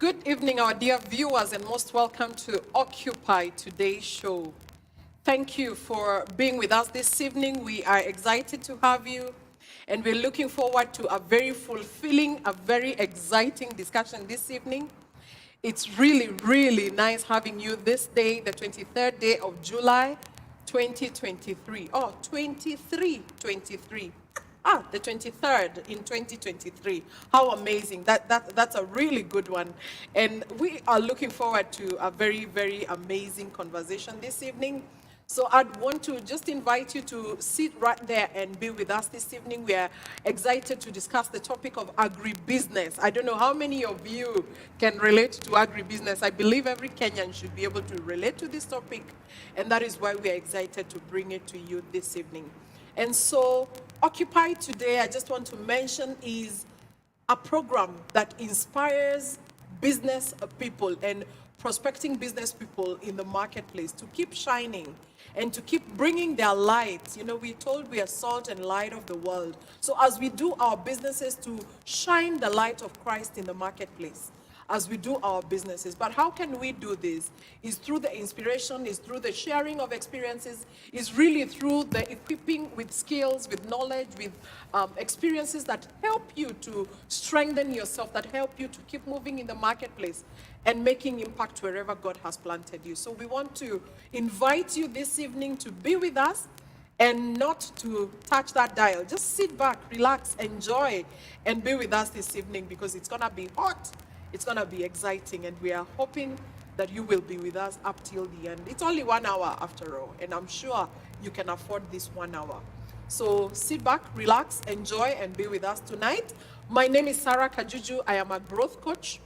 Good evening, our dear viewers, and most welcome to Occupy Today's show. Thank you for being with us this evening. We are excited to have you, and we're looking forward to a very fulfilling, a very exciting discussion this evening. It's really, really nice having you this day, the 23rd day of July, 2023. Oh, 23. The 23rd in 2023. How amazing. That's a really good one. And we are looking forward to a very, very amazing conversation this evening. So I'd want to just invite you to sit right there and be with us this evening. We are excited to discuss the topic of agribusiness. I don't know how many of you can relate to agribusiness. I believe every Kenyan should be able to relate to this topic, and that is why we are excited to bring it to you this evening. And so, Occupy Today, I just want to mention, is a program that inspires business people and prospecting business people in the marketplace to keep shining and to keep bringing their light. You know, we're told we are salt and light of the world. So as we do our businesses, to shine the light of Christ in the marketplace as we do our businesses. But how can we do this? Is through the inspiration, is through the sharing of experiences, is really through the equipping with skills, with knowledge, with experiences that help you to strengthen yourself, that help you to keep moving in the marketplace and making impact wherever God has planted you. So we want to invite you this evening to be with us and not to touch that dial. Just sit back, relax, enjoy, and be with us this evening, because it's going to be hot. It's going to be exciting, and we are hoping that you will be with us up till the end. It's only 1 hour after all, and I'm sure you can afford this 1 hour. So sit back, relax, enjoy, and be with us tonight. My name is Sarah Kajuju. I am a growth coach,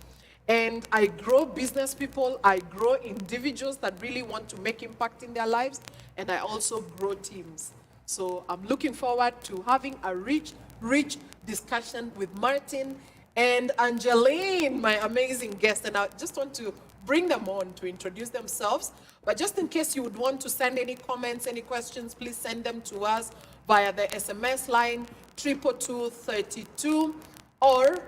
and I grow business people. I grow individuals that really want to make impact in their lives, and I also grow teams. So I'm looking forward to having a rich discussion with Martin and Angeline, my amazing guest. And I just want to bring them on to introduce themselves. But just in case you would want to send any comments, any questions, please send them to us via the SMS line 22232, or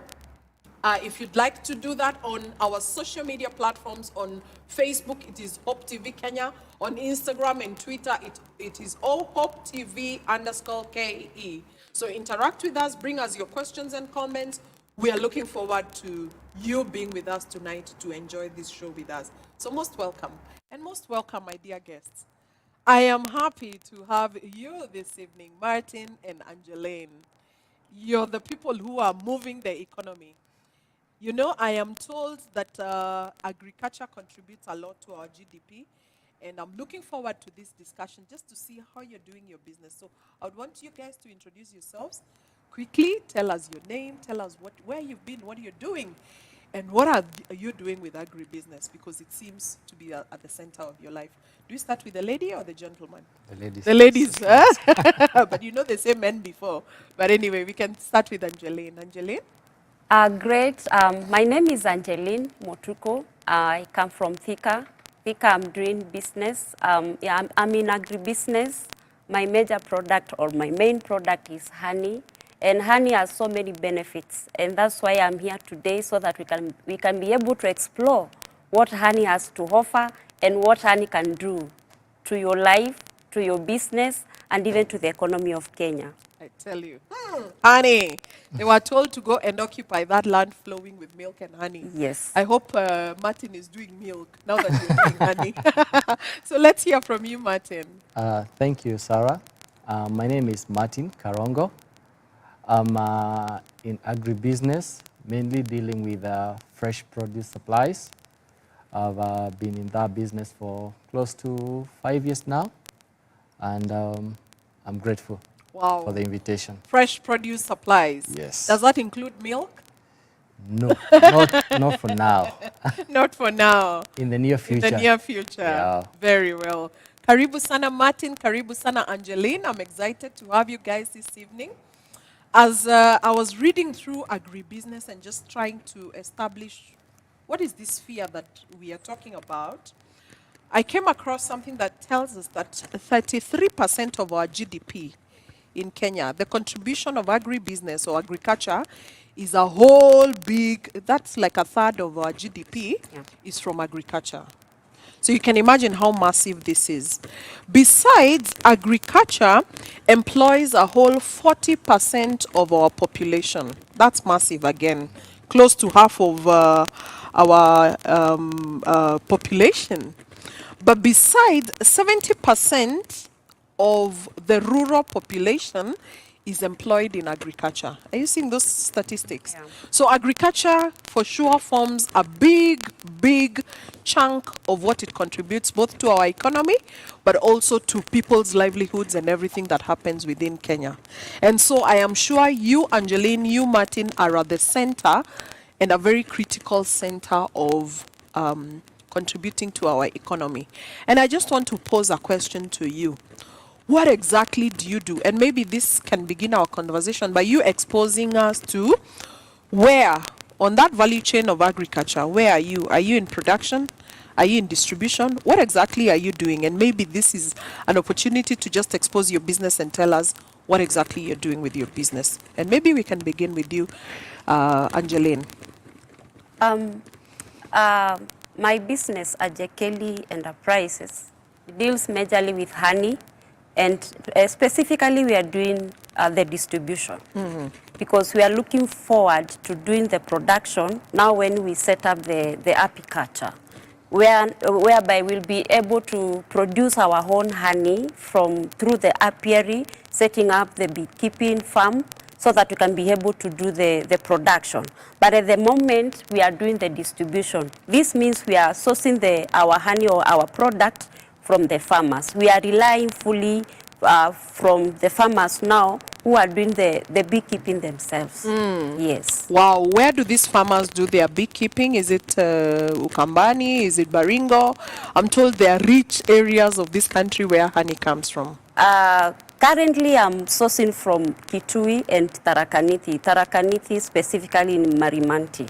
if you'd like to do that on our social media platforms, on Facebook, it is Hope TV Kenya. On Instagram and Twitter, it is @HopeTV_KE. So interact with us, bring us your questions and comments. We are looking forward to you being with us tonight to enjoy this show with us. So most welcome. And most welcome, my dear guests. I am happy to have you this evening, Martin and Angeline. You're the people who are moving the economy. You know, I am told that agriculture contributes a lot to our GDP, and I'm looking forward to this discussion just to see how you're doing your business. So I would want you guys to introduce yourselves quickly. Tell us your name, tell us where you've been, what you're doing, and what are you doing with agribusiness, because it seems to be at the center of your life. Do you start with the lady or the gentleman? The ladies. The ladies. But you know they say men before. But anyway, we can start with Angeline. Angeline? Great. My name is Angeline Mutuku. I come from Thika. I'm doing business. I'm in agribusiness. My major product, or my main product, is honey. And honey has so many benefits. And that's why I'm here today, so that we can be able to explore what honey has to offer and what honey can do to your life, to your business, and even to the economy of Kenya. I tell you. Honey. They were told to go and occupy that land flowing with milk and honey. Yes. I hope Martin is doing milk now that you're doing honey. So let's hear from you, Martin. Thank you, Sarah. My name is Martin Karongo. I'm in agribusiness, mainly dealing with fresh produce supplies. I've been in that business for close to 5 years now, and I'm grateful for the invitation. Fresh produce supplies. Yes. Does that include milk? No, not for now. Not for now. In the near future. In the near future. Yeah. Very well. Karibu sana Martin, karibu sana Angeline. I'm excited to have you guys this evening. As I was reading through agribusiness and just trying to establish what is this sphere that we are talking about, I came across something that tells us that 33% of our GDP in Kenya, the contribution of agribusiness or agriculture is a whole big, that's like a third of our GDP is from agriculture. So you can imagine how massive this is. Besides, agriculture employs a whole 40% of our population. That's massive again, close to half of our population. But besides, 70% of the rural population is employed in agriculture. Are you seeing those statistics? Yeah. So agriculture for sure forms a big chunk of what it contributes both to our economy, but also to people's livelihoods and everything that happens within Kenya. And so I am sure you, Angeline, you, Martin, are at the center and a very critical center of contributing to our economy. And I just want to pose a question to you. What exactly do you do? And maybe this can begin our conversation by you exposing us to where, on that value chain of agriculture, where are you? Are you in production? Are you in distribution? What exactly are you doing? And maybe this is an opportunity to just expose your business and tell us what exactly you're doing with your business. And maybe we can begin with you, Angeline. My business, Ajekeli Enterprises, deals majorly with honey, and specifically we are doing the distribution, because we are looking forward to doing the production now when we set up the apiculture, whereby we'll be able to produce our own honey through the apiary, setting up the beekeeping farm, so that we can be able to do the production. But at the moment, we are doing the distribution. This means we are sourcing our honey or our product from the farmers. We are relying fully from the farmers now who are doing the beekeeping themselves. Yes. Wow, where do these farmers do their beekeeping? Is it Ukambani? Is it Baringo? I'm told there are rich areas of this country where honey comes from. Currently, I'm sourcing from Kitui and Tarakaniti. Tarakaniti specifically in Marimanti.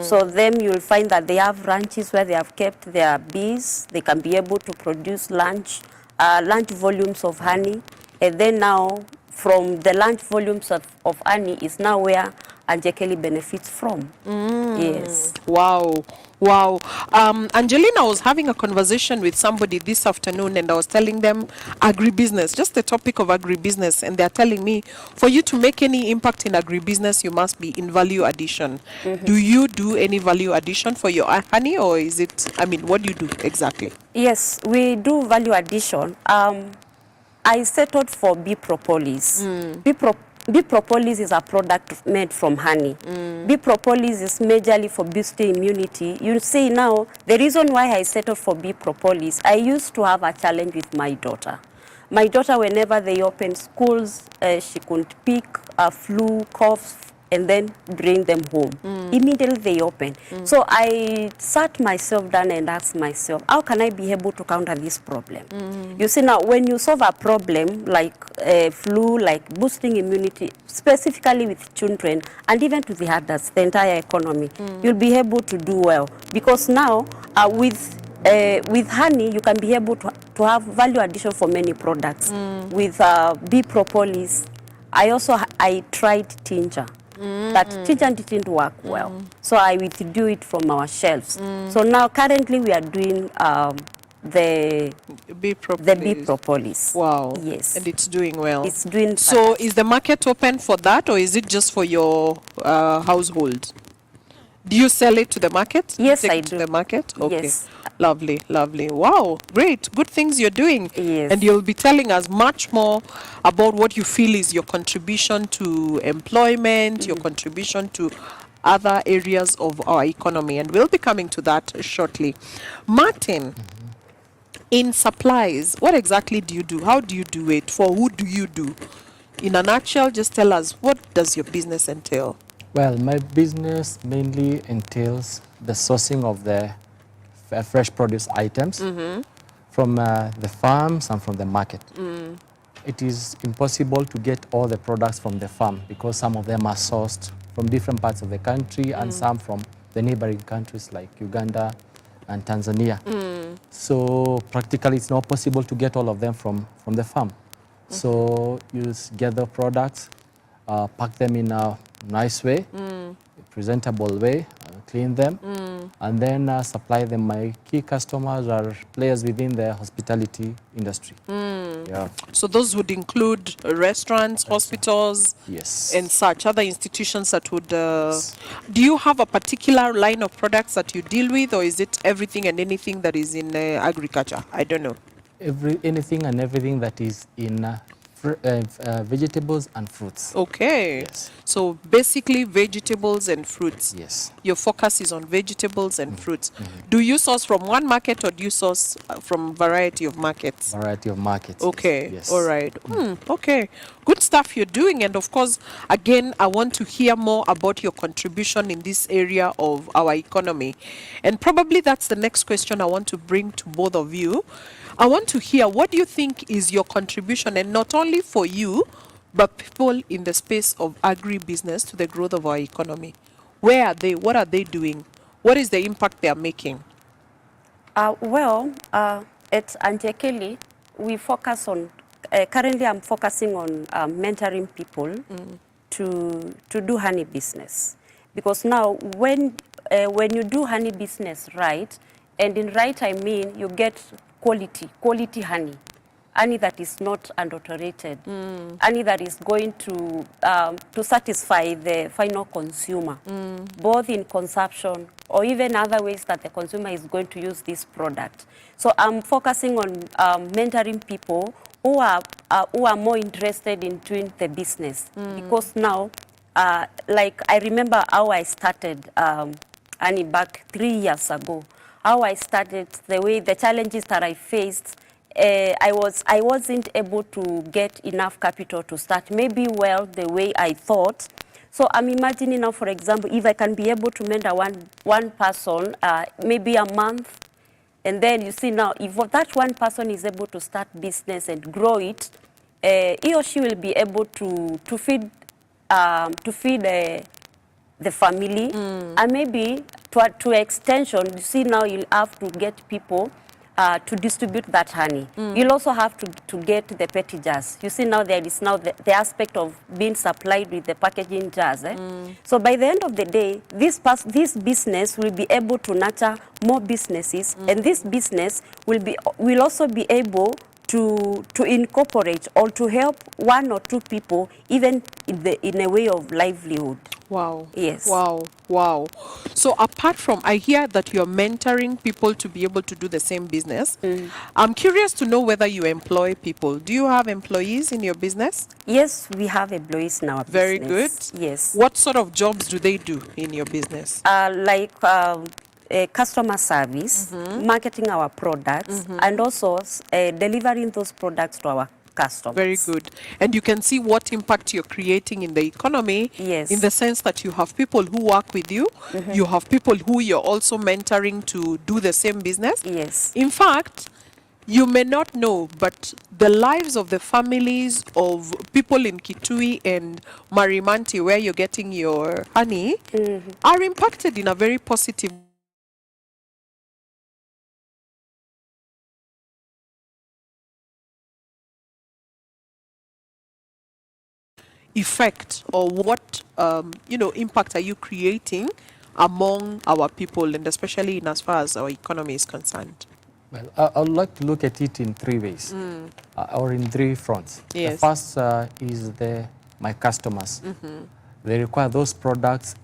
So them you'll find that they have ranches where they have kept their bees. They can be able to produce large volumes of honey. And then now, from the large volumes of honey is now where Ajekeli benefits from. Yes. Wow. Wow. Angeline, I was having a conversation with somebody this afternoon and I was telling them agribusiness, just the topic of agribusiness. And they're telling me, for you to make any impact in agribusiness, you must be in value addition. Do you do any value addition for your honey, or is it, I mean, what do you do exactly? Yes, we do value addition. I settled for bee propolis. Bee propolis is a product made from honey. Bee propolis is majorly for boosting immunity. You see now, the reason why I settled for bee propolis, I used to have a challenge with my daughter. My daughter, whenever they open schools, she couldn't pick a flu, coughs, and then bring them home. Immediately they open. So I sat myself down and asked myself, how can I be able to counter this problem? You see now, when you solve a problem like flu, like boosting immunity, specifically with children and even to the adults, the entire economy, you'll be able to do well. Because now, with honey, you can be able to have value addition for many products. With bee propolis, I tried tincture. That tincture didn't work well. So I withdrew it from our shelves. So now currently we are doing the bee propolis. Wow. Yes. And it's doing well. It's doing So fantastic. is the market open for that, or is it just for your household? Do you sell it to the market? Yes, Take I it do. to the market? Okay. Yes. Lovely, lovely. Wow, great. Good things you're doing. Yes. And you'll be telling us much more about what you feel is your contribution to employment, your contribution to other areas of our economy. And we'll be coming to that shortly. Martin, in supplies, what exactly do you do? How do you do it? For who do you do? In a nutshell, just tell us, what does your business entail? Well, my business mainly entails the sourcing of the fresh produce items from the farms and from the market. It is impossible to get all the products from the farm because some of them are sourced from different parts of the country and some from the neighboring countries like Uganda and Tanzania. So practically it's not possible to get all of them from the farm. So you gather products, pack them in nice way, presentable way, clean them, and then supply them. My key customers are players within the hospitality industry. Yeah. So those would include restaurants, hospitals, Yes. and such other institutions that would. Yes. Do you have a particular line of products that you deal with, or is it everything and anything that is in agriculture? I don't know. Anything and everything that is in vegetables and fruits. Okay. Yes. So basically vegetables and fruits. Yes. Your focus is on vegetables and fruits. Do you source from one market or do you source from variety of markets? Variety of markets. Okay. Yes. All right. Okay. Good stuff you're doing. And of course, again, I want to hear more about your contribution in this area of our economy. And probably that's the next question I want to bring to both of you. I want to hear, what do you think is your contribution, and not only for you, but people in the space of agribusiness to the growth of our economy? Where are they? What are they doing? What is the impact they are making? At Angeline, we focus on, currently I'm focusing on mentoring people to do honey business. Because now when you do honey business right, and in right I mean you get quality honey that is not adulterated, honey that is going to satisfy the final consumer, both in consumption or even other ways that the consumer is going to use this product. So I'm focusing on mentoring people who are more interested in doing the business, because now, like I remember how I started honey back 3 years ago. How I started, the challenges that I faced, I wasn't able to get enough capital to start maybe well the way I thought. So I'm imagining now, for example, if I can be able to mentor one person, maybe a month, and then you see now, if that one person is able to start business and grow it, he or she will be able to feed the family, and maybe to extension, you see now you'll have to get people to distribute that honey. You'll also have to get the petty jars. You see now there is now the aspect of being supplied with the packaging jars. So by the end of the day, this business will be able to nurture more businesses, and this business will also be able to incorporate or to help one or two people, even in a way of livelihood. Wow. Yes. Wow. Wow. So apart from, I hear that you're mentoring people to be able to do the same business. I'm curious to know whether you employ people. Do you have employees in your business? Yes, we have employees in our Very business. good. Yes. What sort of jobs do they do in your business? Like customer service, marketing our products, and also delivering those products to our customers. Very good. And you can see what impact you're creating in the economy. Yes. In the sense that you have people who work with you, you have people who you're also mentoring to do the same business. Yes. In fact, you may not know, but the lives of the families of people in Kitui and Marimanti, where you're getting your honey, are impacted in a very positive effect, or what impact are you creating among our people, and especially in as far as our economy is concerned? Well, I would like to look at it in 3 ways, or in 3 fronts. Yes. The first is my customers. They require those products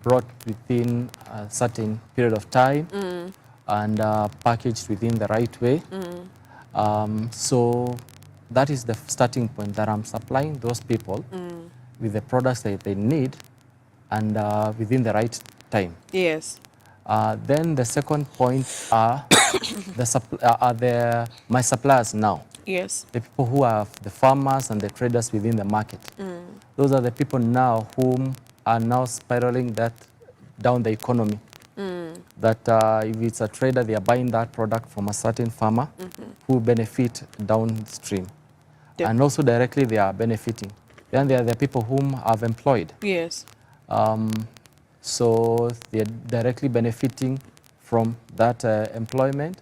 brought within a certain period of time and packaged within the right way. So that is the starting point, that I'm supplying those people with the products that they need and within the right time. Yes. Then the second point are my suppliers now. Yes. The people who are the farmers and the traders within the market. Those are the people now whom are now spiraling that down the economy. That if it's a trader, they are buying that product from a certain farmer who benefit downstream. And also directly they are benefiting. Then there are the people whom I've employed. Yes. So they're directly benefiting from that employment.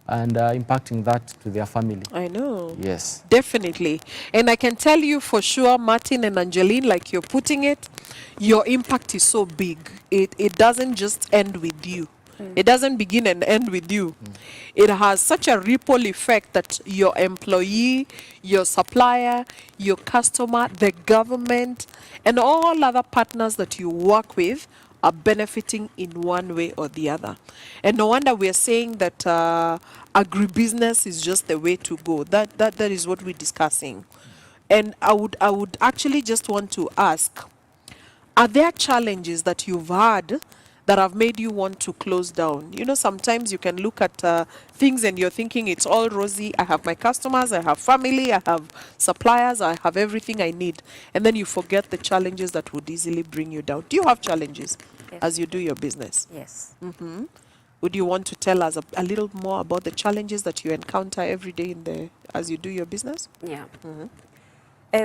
and impacting that to their family. I know. Yes. Definitely. And I can tell you for sure, Martin and Angeline, like you're putting it, your impact is so big. It doesn't just end with you. It doesn't begin and end with you. It has such a ripple effect that your employee, your supplier, your customer, the government, and all other partners that you work with are benefiting in one way or the other. And no wonder we're saying that agribusiness is just the way to go. That is what we're discussing. And I would actually just want to ask, are there challenges that you've had that have made you want to close down? You know, sometimes you can look at things and you're thinking it's all rosy. I have my customers, I have family, I have suppliers, I have everything I need. And then you forget the challenges that would easily bring you down. Do you have challenges as you do your business? Yes. Would you want to tell us a little more about the challenges that you encounter every day as you do your business? Yeah.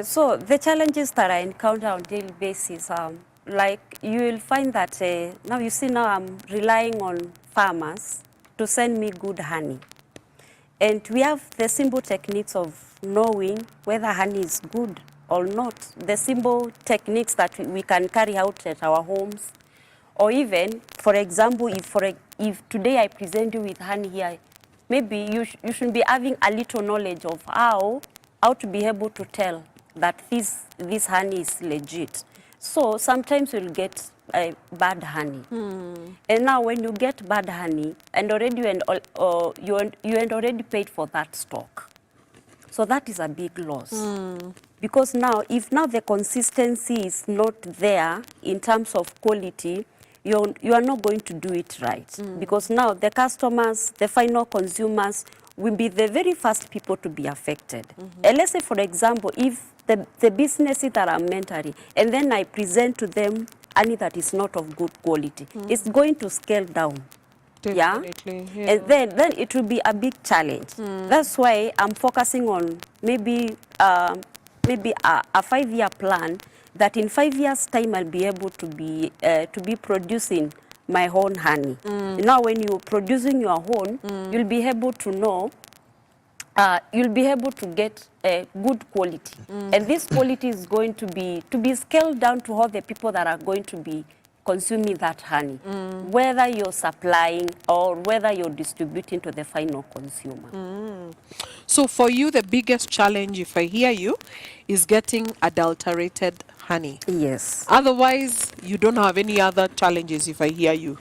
So the challenges that I encounter on a daily basis, like you will find that now you see now I'm relying on farmers to send me good honey. And we have the simple techniques of knowing whether honey is good or not. The simple techniques that we can carry out at our homes. Or even, for example, if today I present you with honey here, maybe you should be having a little knowledge of how to be able to tell that this honey is legit. So sometimes you'll get bad honey. And now when you get bad honey, and already you had already paid for that stock. So that is a big loss. Because now, if now the consistency is not there in terms of quality, you are not going to do it right. Because now the customers, the final consumers, will be the very first people to be affected. And let's say, for example, if the businesses that are mentoring, and then I present to them honey that is not of good quality, it's going to scale down. Definitely, yeah. And then it will be a big challenge. That's why I'm focusing on maybe a 5-year plan, that in 5 years' time I'll be able to be producing my own honey. Now when you're producing your own, you'll be able to know, you'll be able to get a good quality. And this quality is going to be scaled down to all the people that are going to be consuming that honey, whether you're supplying or whether you're distributing to the final consumer. So for you, the biggest challenge, if I hear you, is getting adulterated honey. Yes. Otherwise, you don't have any other challenges, if I hear you.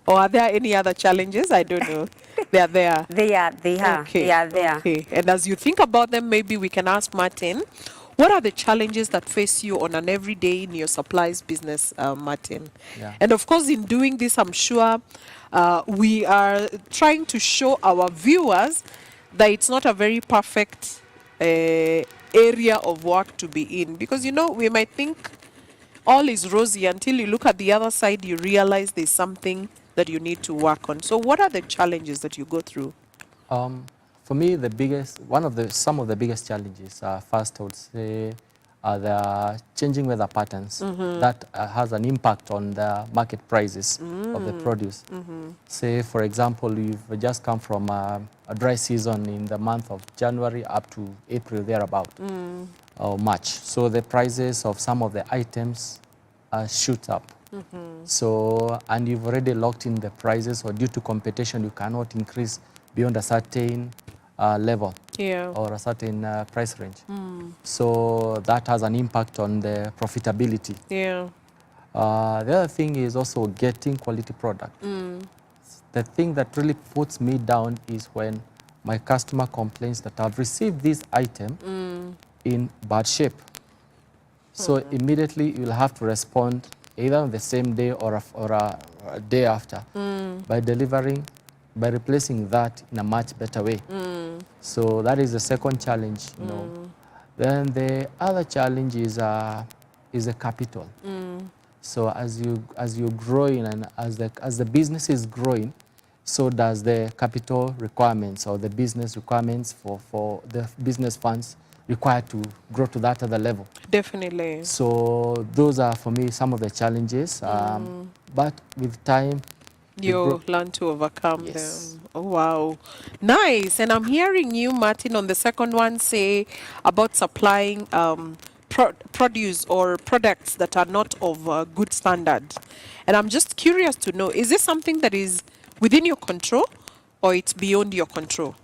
Or are there any other challenges? I don't know. They are there. They are there. Okay. And as you think about them, maybe we can ask Martin, what are the challenges that face you on an everyday in your supplies business, Martin? Yeah. And of course, in doing this, I'm sure we are trying to show our viewers that it's not a very perfect area of work to be in. Because, you know, we might think all is rosy until you look at the other side, you realize there's something that you need to work on. So what are the challenges that you go through? For me, some of the biggest challenges, first I would say, are the changing weather patterns that has an impact on the market prices of the produce. Say, for example, we've just come from a dry season in the month of January up to April, thereabout, or March. So the prices of some of the items shoot up. So, and you've already locked in the prices, or due to competition, you cannot increase beyond a certain level or a certain price range. So that has an impact on the profitability. Yeah. The other thing is also getting quality product. The thing that really puts me down is when my customer complains that I've received this item in bad shape. So immediately you'll have to respond either on the same day or a day after by replacing that in a much better way. So that is the second challenge, you know. Then the other challenge is the capital. So as you're growing and as the business is growing, so does the capital requirements or the business requirements for the business funds required to grow to that other level. Definitely. So those are, for me, some of the challenges. But with time, You learn to overcome Yes. them. Oh, wow. Nice. And I'm hearing you, Martin, on the second one say about supplying produce or products that are not of good standard. And I'm just curious to know, is this something that is within your control or it's beyond your control?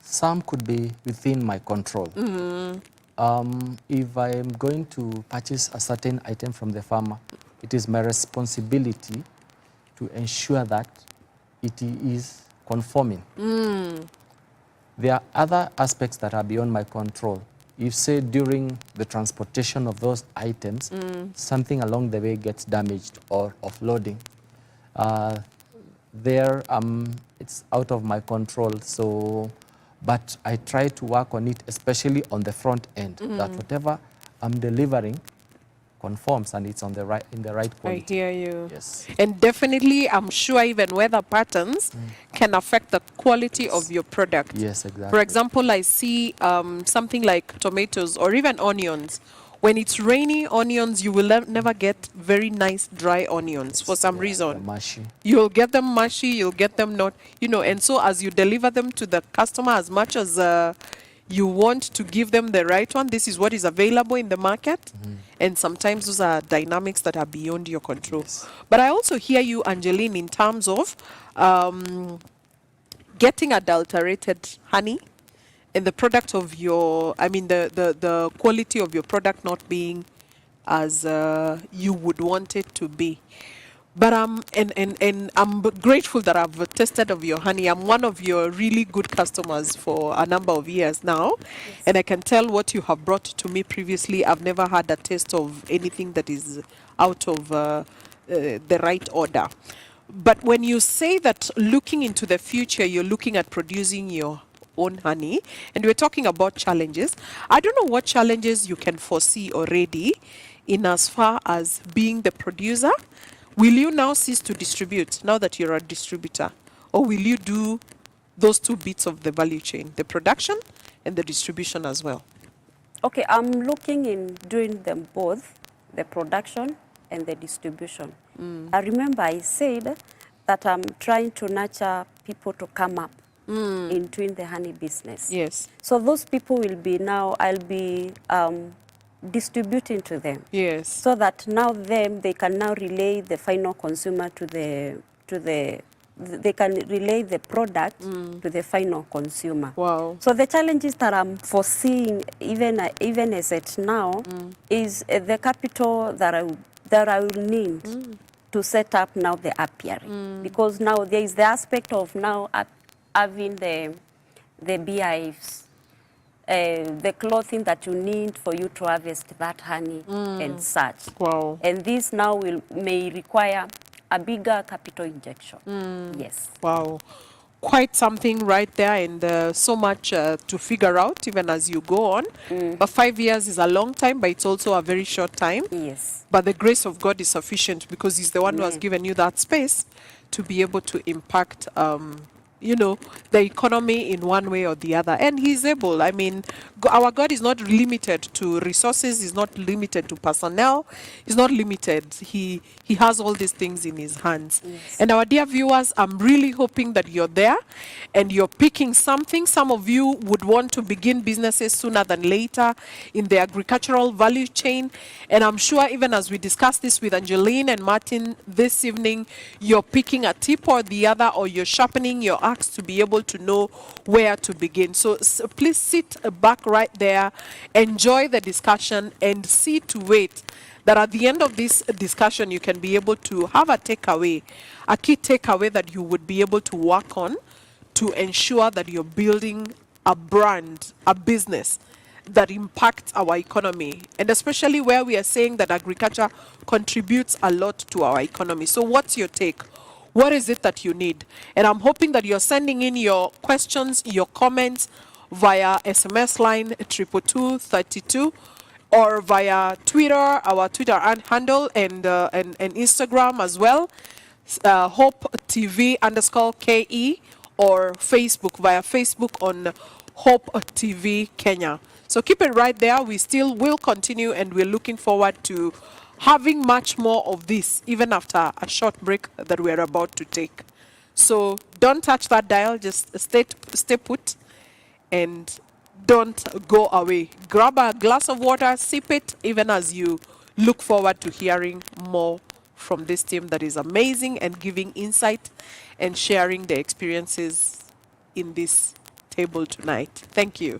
Some could be within my control. If I am going to purchase a certain item from the farmer, it is my responsibility to ensure that it is conforming. There are other aspects that are beyond my control. If, say, during the transportation of those items, something along the way gets damaged or offloading, it's out of my control. So, but I try to work on it, especially on the front end, that whatever I'm delivering conforms and it's on the right, in the right quality. I hear you. Yes. And definitely, I'm sure even weather patterns can affect the quality of your product. Yes, exactly. For example, I see something like tomatoes or even onions. When it's rainy onions, you will never get very nice dry onions for some reason. They're mushy. You'll get them mushy, you'll get them not, and so as you deliver them to the customer, as much as you want to give them the right one, this is what is available in the market. And sometimes those are dynamics that are beyond your control. Yes. But I also hear you, Angeline, in terms of getting adulterated honey and the product of your, the quality of your product not being as you would want it to be. But and I'm grateful that I've tested of your honey. I'm one of your really good customers for a number of years now. Yes. And I can tell what you have brought to me previously. I've never had a taste of anything that is out of the right order. But when you say that looking into the future, you're looking at producing your own honey, and we're talking about challenges, I don't know what challenges you can foresee already in as far as being the producer. Will you now cease to distribute now that you're a distributor? Or will you do those two bits of the value chain, the production and the distribution as well? Okay, I'm looking in doing them both, the production and the distribution. I remember I said that I'm trying to nurture people to come up in doing the honey business. Yes. So those people will be now, I'll be distributing to them. Yes. So that now they can now relay the final consumer they can relay the product to the final consumer. Wow. So the challenges that I'm foreseeing, even as it now, is the capital that I will need to set up now the apiary, because now there is the aspect of now having the beehives. The clothing that you need for you to harvest that honey and such. Wow. And this now may require a bigger capital injection. Yes. Wow. Quite something right there, and so much to figure out even as you go on. But 5 years is a long time, but it's also a very short time. Yes. But the grace of God is sufficient because He's the one who has given you that space to be able to impact the economy in one way or the other. And He's able. I mean, our God is not limited to resources. He's not limited to personnel. He's not limited. He has all these things in His hands. Yes. And our dear viewers, I'm really hoping that you're there and you're picking something. Some of you would want to begin businesses sooner than later in the agricultural value chain. And I'm sure even as we discuss this with Angeline and Martin this evening, you're picking a tip or the other, or you're sharpening your axe to be able to know where to begin. So please sit back right there, enjoy the discussion, and see to it that at the end of this discussion, you can be able to have a takeaway, a key takeaway that you would be able to work on to ensure that you're building a brand, a business that impacts our economy, and especially where we are saying that agriculture contributes a lot to our economy. So what's your take? What is it that you need? And I'm hoping that you're sending in your questions, your comments via SMS line 22232, or via Twitter, our Twitter handle, and Instagram as well, Hope TV _KE, or Facebook, via Facebook on Hope TV Kenya. So keep it right there. We still will continue, and we're looking forward to having much more of this, even after a short break that we're about to take. So don't touch that dial, just stay put and don't go away. Grab a glass of water, sip it, even as you look forward to hearing more from this team that is amazing and giving insight and sharing their experiences in this table tonight. Thank you.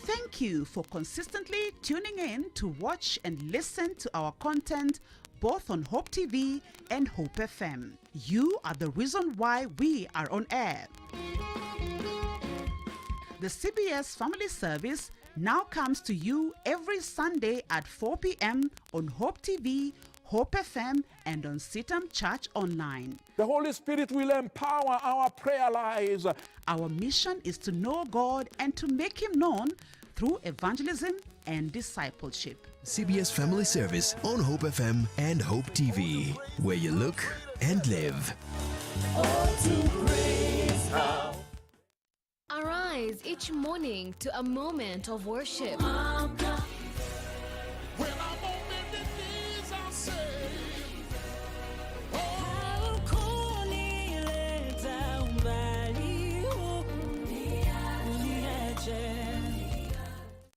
Thank you for consistently tuning in to watch and listen to our content both on Hope TV and Hope FM. You are the reason why we are on air. The CBS Family Service now comes to you every Sunday at 4 p.m. on Hope TV, Hope FM, and on Sitam Church Online. The Holy Spirit will empower our prayer lives. Our mission is to know God and to make Him known through evangelism and discipleship. CBS Family Service on Hope FM and Hope TV, where you look and live. Arise each morning to a moment of worship.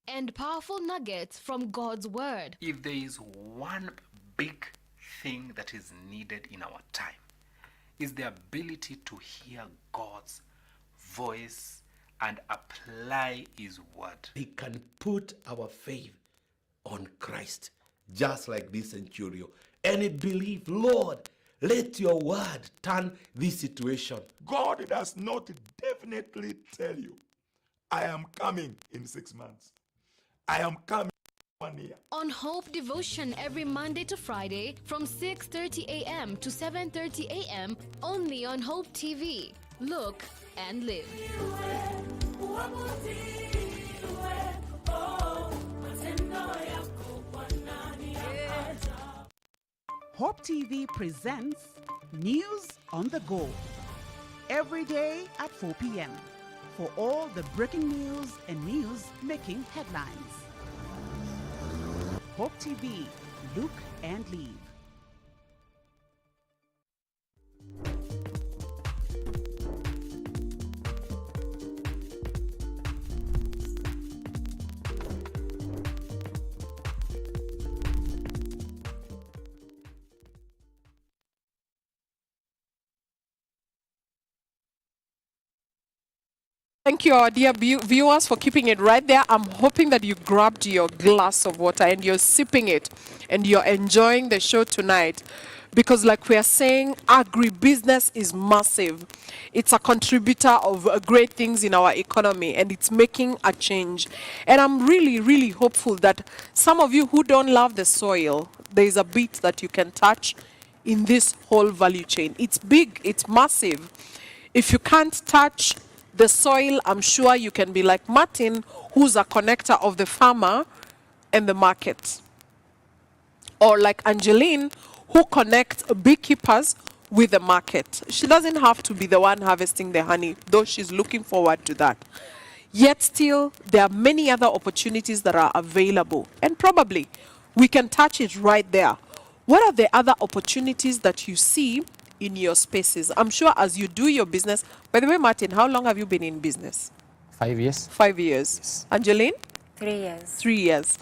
And powerful nuggets from God's word. If there is one big thing that is needed in our time, is the ability to hear God's voice and apply His word. We can put our faith on Christ, just like this centurion, and believe, Lord, let your word turn this situation. God does not definitely tell you, I am coming in 6 months. I am coming 1 year. On Hope Devotion every Monday to Friday from 6:30 a.m. to 7:30 a.m. only on Hope TV. Look and live. Hope TV presents News on the Go every day at 4 p.m. for all the breaking news and news making headlines. Hope TV, look and live. Thank you, our dear viewers, for keeping it right there. I'm hoping that you grabbed your glass of water and you're sipping it and you're enjoying the show tonight. Because like we are saying, agribusiness is massive. It's a contributor of great things in our economy and it's making a change. And I'm really, really hopeful that some of you who don't love the soil, there is a bit that you can touch in this whole value chain. It's big, it's massive. If you can't touch the soil, I'm sure you can be like Martin, who's a connector of the farmer and the market. Or like Angeline, who connects beekeepers with the market. She doesn't have to be the one harvesting the honey, though she's looking forward to that. Yet still, there are many other opportunities that are available. And probably we can touch it right there. What are the other opportunities that you see in your spaces? I'm sure as you do your business. By the way, Martin, how long have you been in business? 5 years. 5 years. Yes. Angeline? 3 years. 3 years.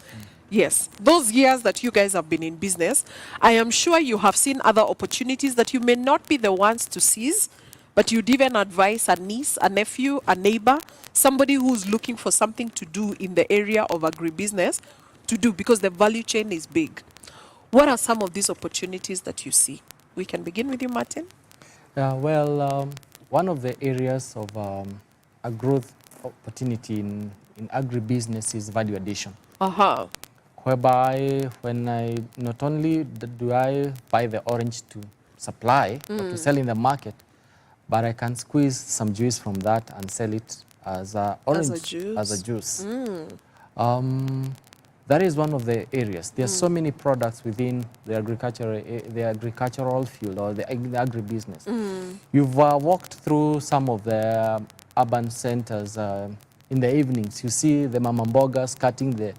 Yes. Those years that you guys have been in business, I am sure you have seen other opportunities that you may not be the ones to seize, but you'd even advise a niece, a nephew, a neighbor, somebody who's looking for something to do in the area of agribusiness to do, because the value chain is big. What are some of these opportunities that you see? We can begin with you, Martin. One of the areas of a growth opportunity in agribusiness is value addition. Whereby when I not only do I buy the orange to supply or to sell in the market, but I can squeeze some juice from that and sell it as a orange, as a juice. That is one of the areas. There are so many products within the agricultural field or the agribusiness. You've walked through some of the urban centers in the evenings. You see the mama mbogas cutting the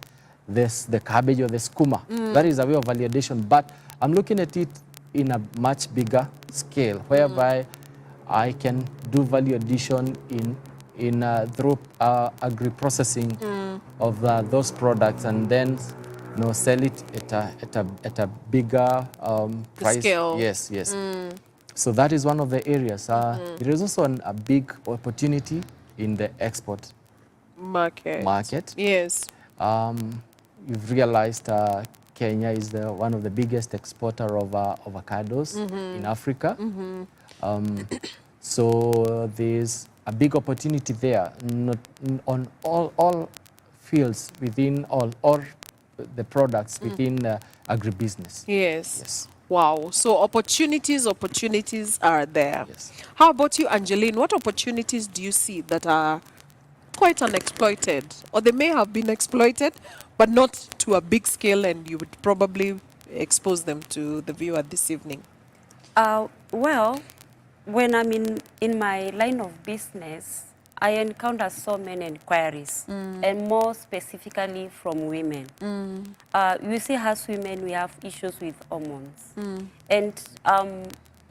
cabbage or the skuma. That is a way of validation. But I'm looking at it in a much bigger scale, whereby I can do value addition through agri-processing of those products, and then sell it at a bigger price. Scale. Yes, yes. So that is one of the areas. There is also a big opportunity in the export market. Yes. You've realized Kenya is one of the biggest exporter of avocados in Africa. So there's a big opportunity there, not on all fields within all the products within agribusiness. Yes. Yes. Wow. So opportunities are there. Yes. How about you, Angeline? What opportunities do you see that are quite unexploited, or they may have been exploited, but not to a big scale, and you would probably expose them to the viewer this evening? Well, when I'm in my line of business, I encounter so many inquiries, and more specifically from women. You see, as women, we have issues with hormones. And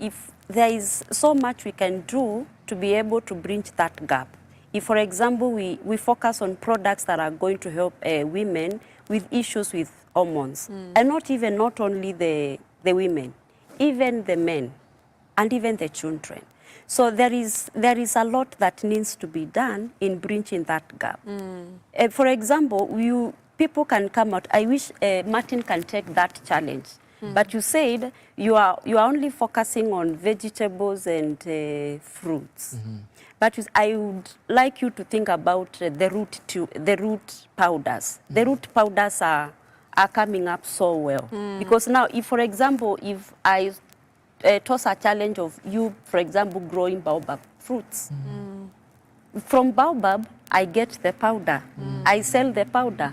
if there is so much we can do to be able to bridge that gap. If, for example, we focus on products that are going to help women with issues with hormones, and not only the women, even the men, and even the children. So there is a lot that needs to be done in bridging that gap. For example, people can come out. I wish Martin can take that challenge. But you said you are only focusing on vegetables and fruits. But I would like you to think about the root powders. The root powders are coming up so well. Because now, if, for example, if I toss a challenge of you, for example, growing baobab fruits. From baobab, I get the powder. I sell the powder.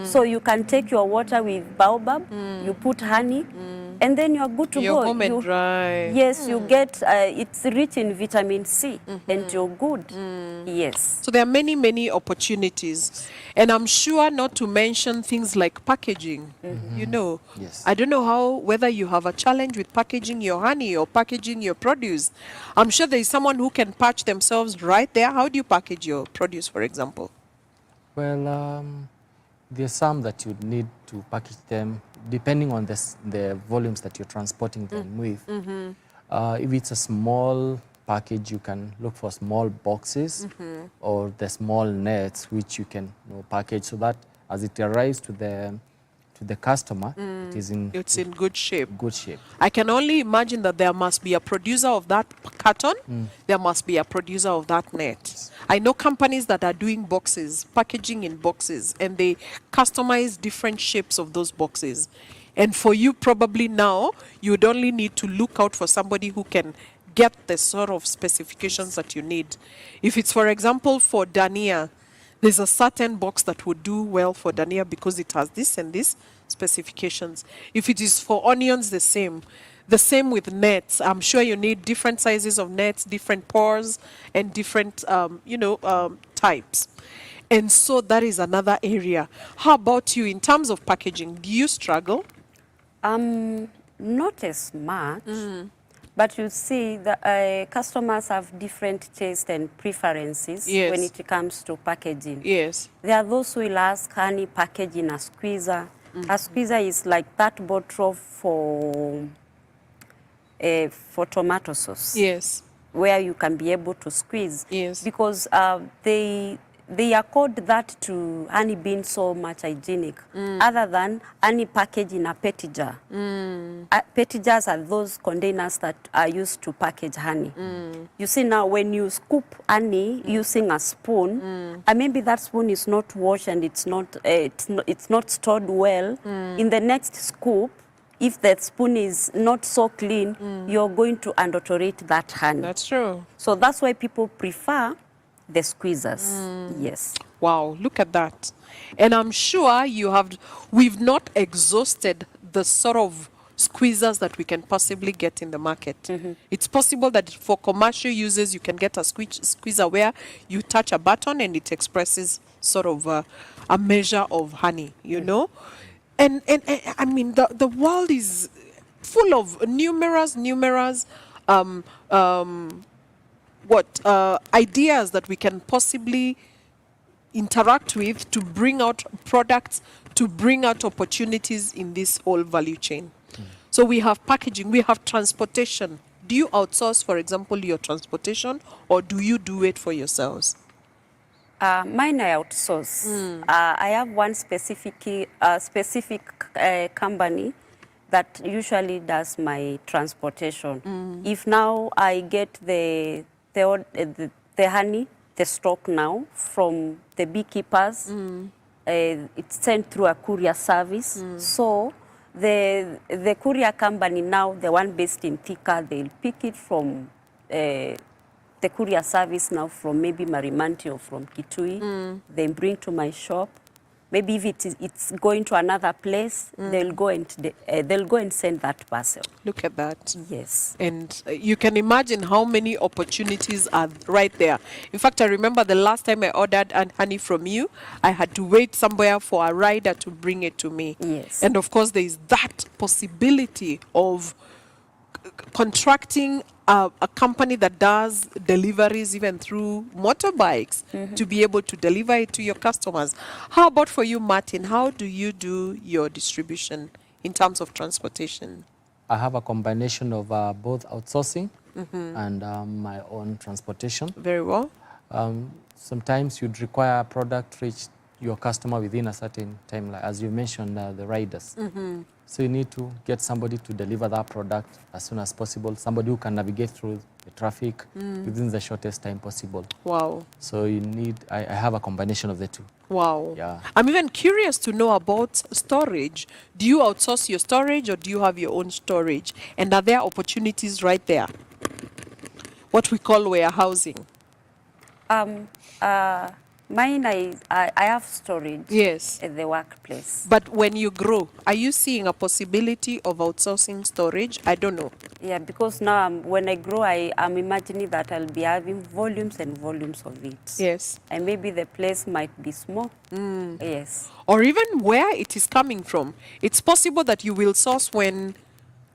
So you can take your water with baobab, you put honey, and then you're good to You're go. home and dry. Yes, you get, it's rich in vitamin C, and you're good. Yes. So there are many, many opportunities. And I'm sure not to mention things like packaging. You know, Yes. I don't know whether you have a challenge with packaging your honey or packaging your produce. I'm sure there is someone who can patch themselves right there. How do you package your produce, for example? Well, there's some that you need to package them depending on the volumes that you're transporting them with. If it's a small package, you can look for small boxes or the small nets which you can package so that as it arrives to the customer, It's in good shape. good shape. I can only imagine that there must be a producer of that carton. There must be a producer of that net. I know companies that are doing boxes, packaging in boxes, and they customize different shapes of those boxes. And for you, probably now, you would only need to look out for somebody who can get the sort of specifications that you need. If it's, for example, for Dania, there's a certain box that would do well for Dania because it has this and this specifications. If it is for onions, the same. The same with nets. I'm sure you need different sizes of nets, different pores, and different, types. And so that is another area. How about you in terms of packaging? Do you struggle? Not as much. But you see, the customers have different tastes and preferences when it comes to packaging. Yes. There are those who will ask honey package in a squeezer. A squeezer is like that bottle for tomato sauce. Yes. Where you can be able to squeeze. Yes. Because they accord that to honey being so much hygienic, other than honey packaged in a petty jar. Petty jars are those containers that are used to package honey. You see now, when you scoop honey using a spoon, and maybe that spoon is not washed and it's not stored well. In the next scoop, if that spoon is not so clean, you're going to adulterate that honey. That's true. So that's why people prefer the squeezers. Yes. Wow, look at that. And I'm sure we've not exhausted the sort of squeezers that we can possibly get in the market. It's possible that for commercial users, you can get a squeezer where you touch a button and it expresses sort of a measure of honey, you know? And I mean, the world is full of numerous ideas that we can possibly interact with to bring out products, to bring out opportunities in this whole value chain. So we have packaging, we have transportation. Do you outsource, for example, your transportation, or do you do it for yourselves? Mine I outsource. I have one specific company that usually does my transportation. If now I get the honey, the stock now from the beekeepers, it's sent through a courier service. So the courier company now, the one based in Thika, they'll pick it from the courier service now from maybe Marimanti or from Kitui. They bring to my shop. Maybe if it's going to another place, they'll go and send that parcel. Look at that. Yes. And you can imagine how many opportunities are right there. In fact, I remember the last time I ordered honey from you, I had to wait somewhere for a rider to bring it to me. Yes. And of course, there is that possibility of contracting a company that does deliveries even through motorbikes to be able to deliver it to your customers. How about for you, Martin? How do you do your distribution in terms of transportation? I have a combination of both outsourcing and my own transportation. Very well. Sometimes you'd require a product to reach your customer within a certain time, like as you mentioned, the riders. So you need to get somebody to deliver that product as soon as possible, somebody who can navigate through the traffic within the shortest time possible. Wow. So you need, I have a combination of the two. Wow. Yeah. I'm even curious to know about storage. Do you outsource your storage or do you have your own storage? And are there opportunities right there? What we call warehousing. Mine, I have storage. Yes. At the workplace. But when you grow, are you seeing a possibility of outsourcing storage? I don't know. Yeah, because now when I grow, I'm imagining that I'll be having volumes and volumes of it. Yes. And maybe the place might be small. Yes. Or even where it is coming from. It's possible that you will source when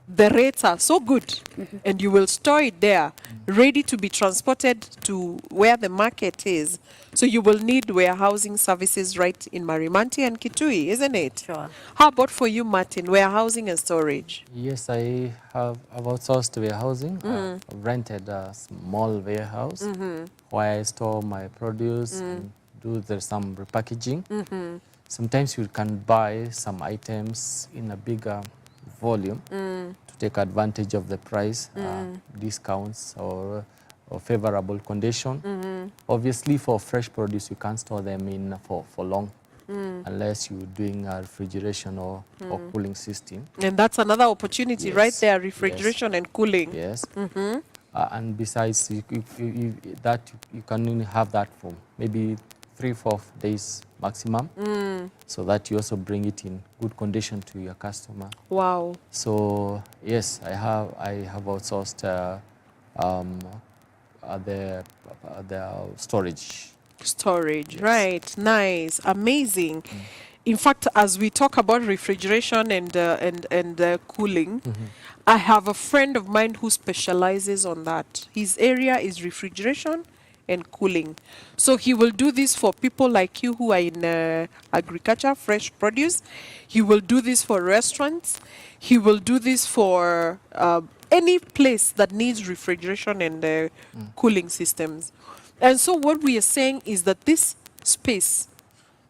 the rates are so good and you will store it there, ready to be transported to where the market is. So you will need warehousing services right in Marimanti and Kitui, isn't it? Sure. How about for you, Martin, warehousing and storage? Yes, I've outsourced warehousing. I've rented a small warehouse where I store my produce and do some repackaging. Sometimes you can buy some items in a bigger volume to take advantage of the price, discounts or favorable condition. Obviously, for fresh produce, you can't store them in for long unless you're doing a refrigeration or cooling system. And that's another opportunity right there, refrigeration and cooling. Yes. And besides, you can only have that for maybe 3-4 days maximum, so that you also bring it in good condition to your customer. Wow. So yes, I have outsourced the storage. Storage, right? Nice, amazing. In fact, as we talk about refrigeration and cooling, I have a friend of mine who specializes on that. His area is refrigeration and cooling. So he will do this for people like you who are in agriculture, fresh produce. He will do this for restaurants. He will do this for any place that needs refrigeration and cooling systems. And so what we are saying is that this space,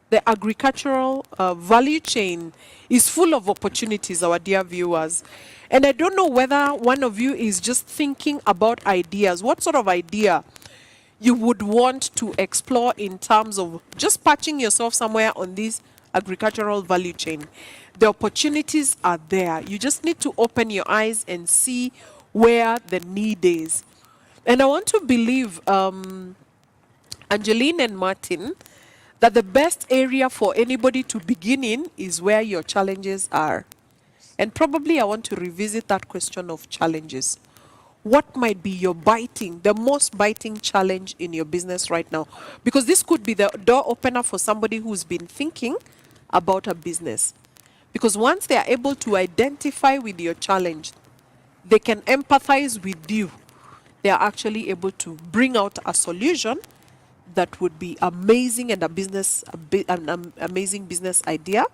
the agricultural value chain, is full of opportunities, our dear viewers. And I don't know whether one of you is just thinking about ideas. What sort of idea you would want to explore in terms of just patching yourself somewhere on this agricultural value chain? The opportunities are there. You just need to open your eyes and see where the need is. And I want to believe Angeline and Martin, that the best area for anybody to begin in is where your challenges are. And probably I want to revisit that question of challenges. What might be the most biting challenge in your business right now? Because this could be the door opener for somebody who's been thinking about a business. Because once they are able to identify with your challenge, they can empathize with you. They are actually able to bring out a solution that would be amazing and an amazing business idea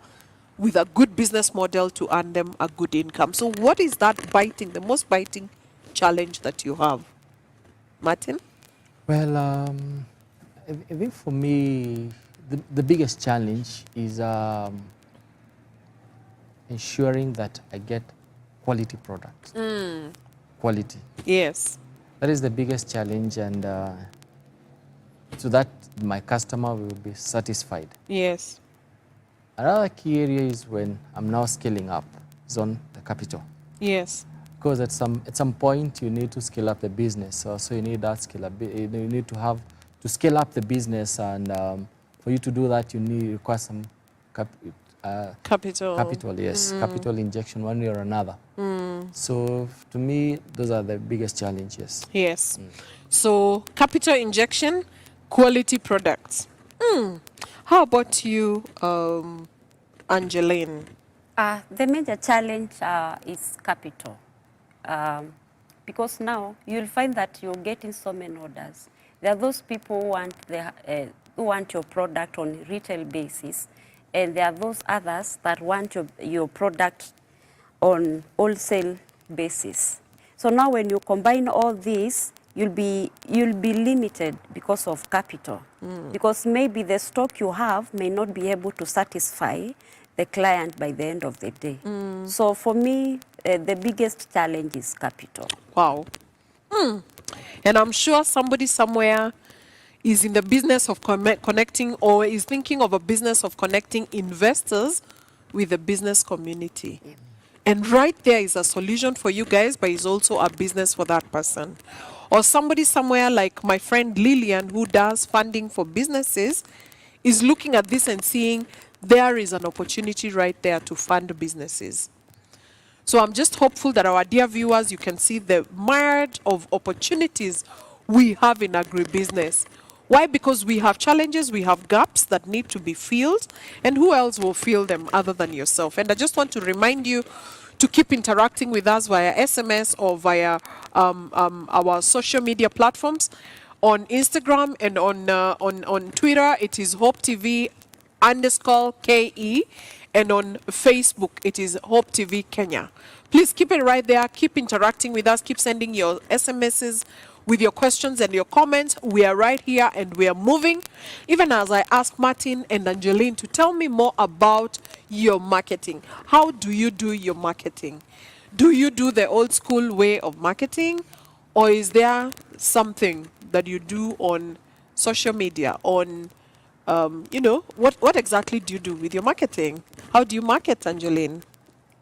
with a good business model to earn them a good income. So what is that the most biting challenge that you have? Martin? Well, I think for me, the biggest challenge is ensuring that I get quality products. Quality. Yes. That is the biggest challenge, and so that my customer will be satisfied. Yes. Another key area is when I'm now scaling up, is on the capital. Yes. Because at some point you need to scale up the business, so you need that scale up. You need to scale up the business, and for you to do that, you require some capital. Capital, yes, capital injection one way or another. So to me, those are the biggest challenges. Yes. So capital injection, quality products. How about you, Angeline? The major challenge is capital. Because now you'll find that you're getting so many orders. There are those people who want your product on retail basis, and there are those others that want your product on wholesale basis. So now when you combine all these, you'll be limited because of capital. Because maybe the stock you have may not be able to satisfy the client by the end of the day. So for me, the biggest challenge is capital. Wow. And I'm sure somebody somewhere is in the business of connecting, or is thinking of a business of connecting investors with the business community. And right there is a solution for you guys, but it's also a business for that person. Or somebody somewhere like my friend Lillian, who does funding for businesses, is looking at this and seeing there is an opportunity right there to fund businesses. So I'm just hopeful that our dear viewers, you can see the myriad of opportunities we have in agribusiness. Why? Because we have challenges, we have gaps that need to be filled, and who else will fill them other than yourself? And I just want to remind you to keep interacting with us via SMS or via our social media platforms. On Instagram and on Twitter, it is HopeTV_KE, and on Facebook, it is Hope TV Kenya. Please keep it right there. Keep interacting with us. Keep sending your SMSs with your questions and your comments. We are right here and we are moving. Even as I ask Martin and Angeline to tell me more about your marketing. How do you do your marketing? Do you do the old school way of marketing? Or is there something that you do on social media, on what exactly do you do with your marketing? How do you market, Angeline?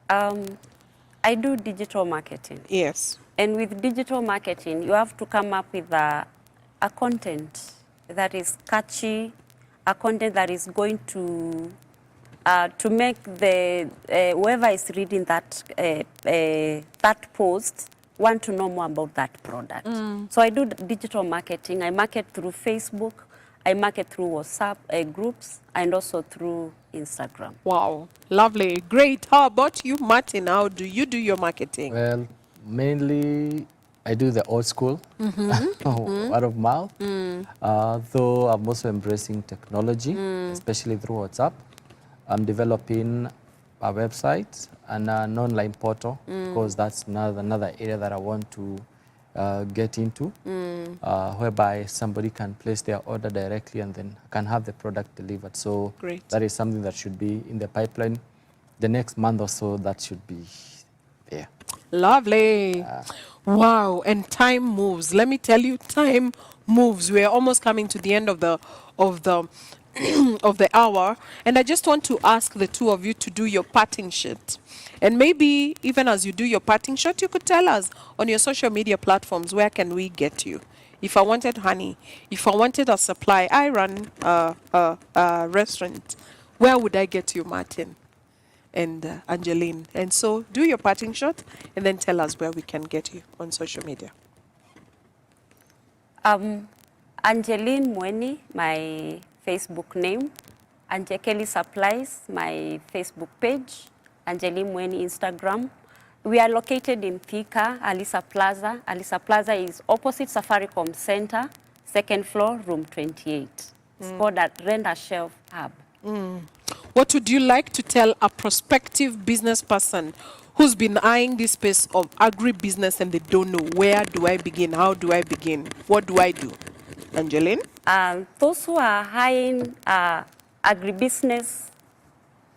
I do digital marketing. Yes. And with digital marketing, you have to come up with a content that is catchy, a content that is going to make the whoever is reading that post want to know more about that product. So I do digital marketing. I market through Facebook, I market through WhatsApp groups, and also through Instagram. Wow, lovely, great. How about you, Martin? How do you do your marketing? Well, mainly I do the old school, word of mouth, though I'm also embracing technology, especially through WhatsApp. I'm developing a website and an online portal, because that's another area that I want to get into, whereby somebody can place their order directly and then can have the product delivered. So great. That is something that should be in the pipeline. The next month or so, that should be there. Lovely. Wow, and time moves. Let me tell you, time moves. We're almost coming to the end of the of the hour, and I just want to ask the two of you to do your parting shot. And maybe even as you do your parting shot, you could tell us on your social media platforms, where can we get you? if I wanted honey, if I wanted a supply, I run a restaurant. Where would I get you, Martin and Angeline? And so do your parting shot and then tell us where we can get you on social media. Angeline Mweni, my Facebook name. Kelly Supplies, my Facebook page. Angeline Mweni, Instagram. We are located in Thika, Alisa Plaza. Alisa Plaza is opposite Safaricom Center, second floor, room 28. It's called a Render Shelf Hub. What would you like to tell a prospective business person who's been eyeing this space of agribusiness and they don't know, where do I begin? How do I begin? What do I do? Angeline? Those who are eyeing agribusiness,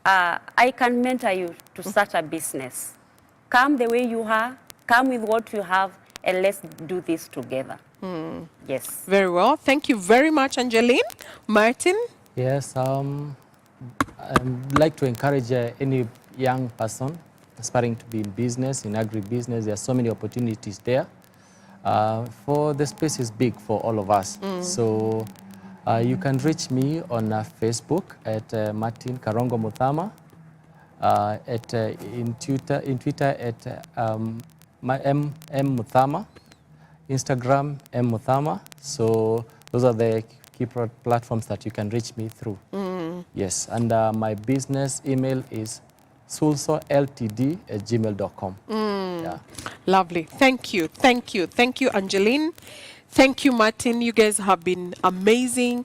I can mentor you to start a business. Come the way you are, come with what you have, and let's do this together. Yes. Very well. Thank you very much, Angeline. Martin? Yes, I'd like to encourage any young person aspiring to be in business, in agribusiness. There are so many opportunities there. For the space is big for all of us. So you can reach me on Facebook at Martin Karongo Muthama, in Twitter at M Muthama, Instagram M Muthama. So those are the key platforms that you can reach me through. Yes, and my business email is sulsoltd@gmail.com. Yeah. Lovely. Thank you. Thank you. Thank you, Angeline. Thank you, Martin. You guys have been amazing.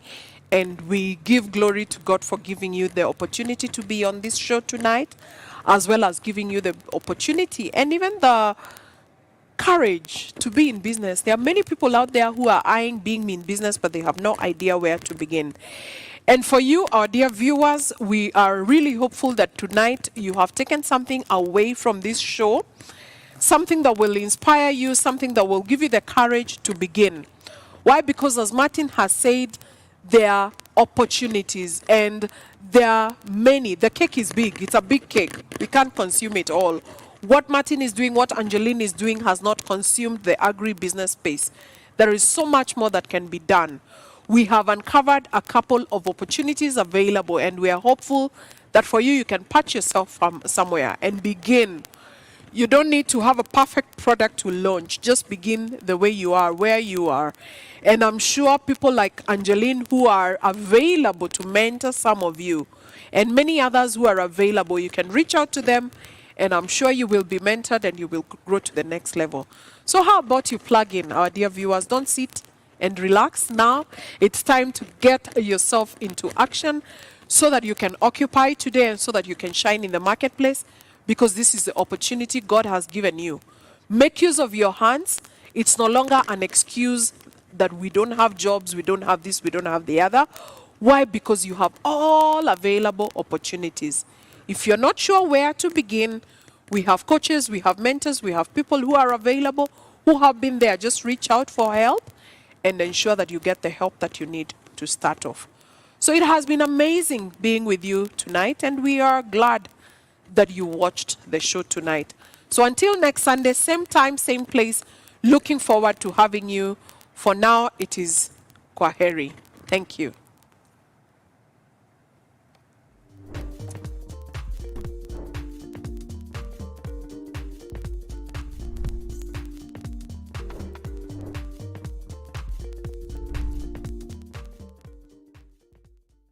And we give glory to God for giving you the opportunity to be on this show tonight, as well as giving you the opportunity and even the courage to be in business. There are many people out there who are eyeing being in business, but they have no idea where to begin. And for you, our dear viewers, we are really hopeful that tonight you have taken something away from this show, something that will inspire you, something that will give you the courage to begin. Why? Because as Martin has said, there are opportunities and there are many. The cake is big. It's a big cake. We can't consume it all. What Martin is doing, what Angeline is doing has not consumed the agribusiness space. There is so much more that can be done. We have uncovered a couple of opportunities available and we are hopeful that for you, you can patch yourself from somewhere and begin. You don't need to have a perfect product to launch. Just begin the way you are, where you are. And I'm sure people like Angeline who are available to mentor some of you and many others who are available, you can reach out to them and I'm sure you will be mentored and you will grow to the next level. So how about you plug in, our dear viewers? Don't sit and relax now. It's time to get yourself into action so that you can occupy today and so that you can shine in the marketplace, because this is the opportunity God has given you. Make use of your hands. It's no longer an excuse that we don't have jobs, we don't have this, we don't have the other. Why? Because you have all available opportunities. If you're not sure where to begin, we have coaches, we have mentors, we have people who are available, who have been there. Just reach out for help and ensure that you get the help that you need to start off. So it has been amazing being with you tonight, and we are glad that you watched the show tonight. So until next Sunday, same time, same place, looking forward to having you. For now, it is Kwaheri. Thank you.